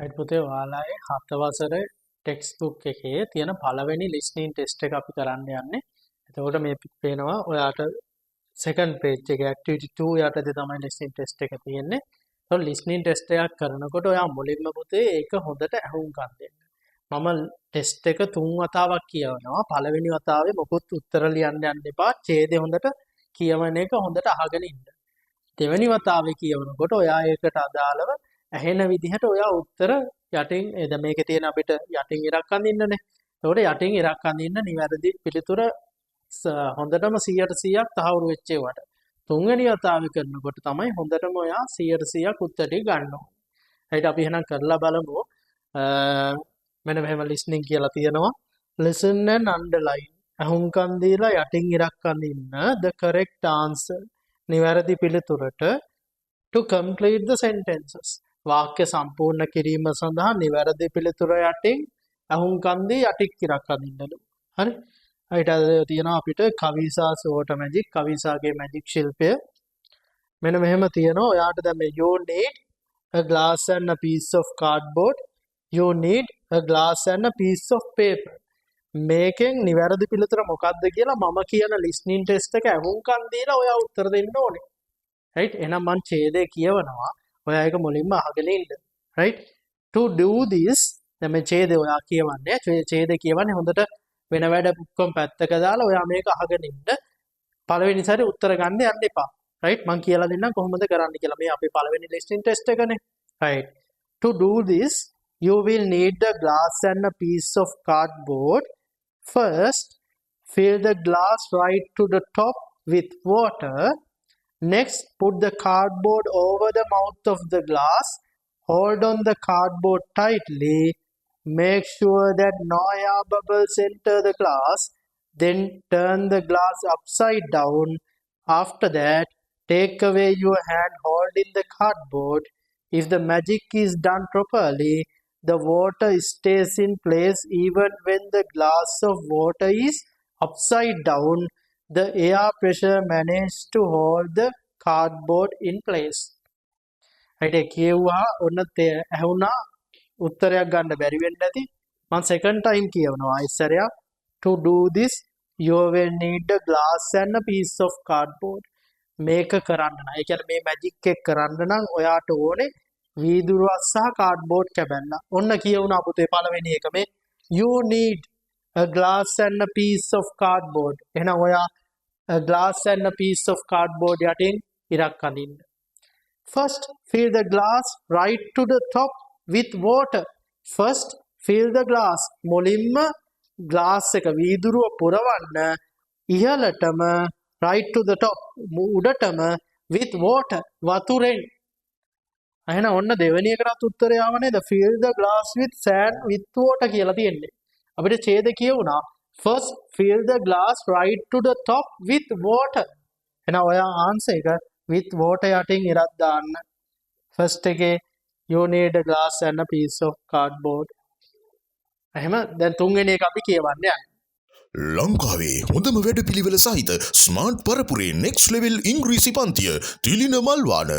Height පුතේ ඔයාලගේ 7 වසරේ ටෙක්ස්ට් බුක් එකේ තියෙන පළවෙනි listening test එක අපි කරන්න යන්නේ. එතකොට මේ පේනවා ඔයාට second page එකේ activity 2 යටතේ තමයි listening test එක තියෙන්නේ. එතකොට listening test එකක් කරනකොට ඔයා මුලින්ම පුතේ ඒක හොඳට අහුම්කම් දෙන්න. මම ටෙස්ට් එක 3 වතාවක් කියවනවා. පළවෙනි වතාවේ මොකුත් උත්තර ලියන්න යන්න එපා. ඡේදය හොඳට කියවන එක හොඳට අහගෙන ඉන්න. දෙවෙනි වතාවේ කියවනකොට ඔයා ඒකට අදාළව ඇහෙන විදිහට ඔයා උත්තර යටින් එද මේකේ තියෙන අපිට යටින් ඉරක් අඳින්නනේ. ඒකට යටින් ඉරක් අඳින්න නිවැරදි පිළිතුර හොඳටම 100%ක් තහවුරු වෙච්ච ඒවට. තුන්වෙනි වතාවේ කරනකොට තමයි හොඳටම ඔයා 100%ක් උත්තර ටික ගන්න ඕනේ. හරිද අපි එහෙනම් කරලා බලමු. මෙන්න මෙහෙම listening කියලා තියෙනවා. Listen and underline. අහුම්කම් දීලා යටින් ඉරක් අඳින්න the correct answer. නිවැරදි පිළිතුරට to complete the sentences. වාක්‍ය සම්පූර්ණ කිරීම සඳහා නිවැරදි පිළිතුර යටින් අහුම්කම් දී යටික් ඉරක් අඳින්නලු. හරි? ඊට තියෙනවා අපිට කවිසා සෝට මැජික් කවිසාගේ මැජික් ශිල්පය. මෙන්න මෙහෙම තියෙනවා. ඔයාට දැන් මේ you need a glass and a piece of cardboard. You need a glass and a piece of paper. මේකෙන් නිවැරදි පිළිතුර මොකක්ද කියලා මම කියන listening test එක අහුම්කම් දීලා ඔයා උත්තර දෙන්න ඕනේ. right? එහෙනම් මම ඡේදය කියවනවා. ඔයා ඒක මුලින්ම අහගෙන ඉන්න. right? To do this දැන් මේ ඡේදය ඔයා කියවන්නේ. ඡේදය කියවන්නේ හොඳට වෙන වැඩ ඔක්කොම පැත්තක දාලා ඔයා මේක අහගෙන ඉන්න. පළවෙනි සැරේ උත්තර ගන්න යන්න එපා. right? මම කියලා දෙන්නම් කොහොමද කරන්න කියලා. මේ අපේ පළවෙනි listening test එකනේ. right? To do this you will need a glass and a piece of cardboard. First, fill the glass right to the top with water. Next, put the cardboard over the mouth of the glass. Hold on the cardboard tightly. Make sure that no air bubbles enter the glass. Then turn the glass upside down. After that, take away your hand holding the cardboard. If the magic is done properly, the water stays in place even when the glass of water is upside down. The air pressure manages to hold the cardboard in place. right කියුවා ඔන්න ඇහුණා උත්තරයක් ගන්න බැරි වෙන්නේ නැති මම second time කියවනවා ඉස්සරයක් to do this you will need a glass and a piece of cardboard මේක කරන්න නම් ඒ කියන්නේ මේ මැජික් එක කරන්න නම් ඔයාට ඕනේ වීදුරුවක් සහ කාඩ්බෝඩ් කැබැල්ල. ඔන්න කියවුණා පුතේ පළවෙනි එක මේ you need a glass and a piece of cardboard. එහෙනම් ඔයා a glass and a piece of cardboard යටින් ඉරක් අඳින්න. First fill the glass right to the top with water. First fill the glass මුලින්ම glass එක වීදුරුව පුරවන්න ඉහළටම right to the top උඩටම with water වතුරෙන්. එහෙනම් ඔන්න දෙවෙනි එකටත් උත්තරය ආව නේද? fill the glass with sand with water කියලා තියෙන්නේ. අපිට ඡේද කියවුණා first fill the glass right to the top with water. එහෙනම් ඔයා ආන්සර් එක with water යටින් ඉරක් දාන්න. first එකේ you need a glass and a piece of cardboard. එහෙම දැන් තුන්වෙනි එක අපි කියවන්නේ යන්න. ලංකාවේ හොඳම වැඩපිළිවෙල සහිත ස්මාර්ට් පරපුරේ next level ඉංග්‍රීසි පන්තිය තිලින මල්වාන